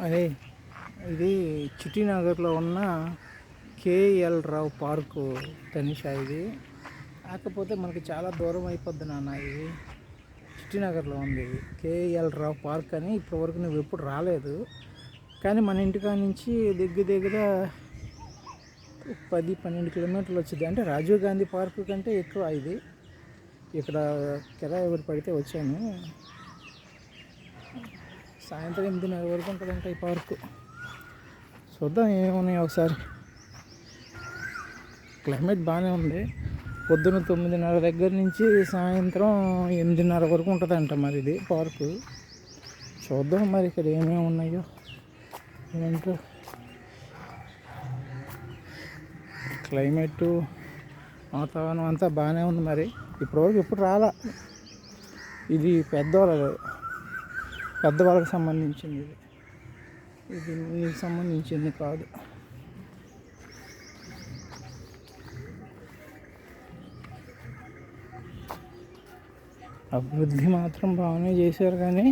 అదే ఇది చిట్టినగర్లో ఉన్న కేఎల్ రావు పార్కు తనిషా ఇది. కాకపోతే మనకి చాలా దూరం అయిపోద్ది నాన్న. ఇది చిట్టినగర్లో ఉంది. ఇది కేఎల్ రావు పార్క్ అని ఇప్పటివరకు నువ్వు ఎప్పుడు రాలేదు. కానీ మన ఇంటికాడ నుంచి దగ్గర దగ్గర 10-12 కిలోమీటర్లు వచ్చింది. అంటే రాజీవ్ గాంధీ పార్కు కంటే ఎక్కువ ఇది. ఇక్కడ కిరాయి ఎవరు పడితే వచ్చాను. సాయంత్రం 8:30 వరకు ఉంటుందంట ఈ పార్కు. చూద్దాం ఏమున్నాయి ఒకసారి. క్లైమేట్ బాగానే ఉంది. పొద్దున్న 9:30 దగ్గర నుంచి సాయంత్రం 8:30 వరకు ఉంటుందంట మరి ఇది పార్కు. చూద్దాం మరి ఇక్కడ ఏమేమి ఉన్నాయో ఏంటో. క్లైమేటు వాతావరణం అంతా బాగానే ఉంది. మరి ఇప్పటివరకు ఎప్పుడు రాలా. ఇది పెద్దవాళ్ళకి సంబంధించింది. ఇది నీకు సంబంధించింది కాదు. అభివృద్ధి మాత్రం బాగానే చేశారు కానీ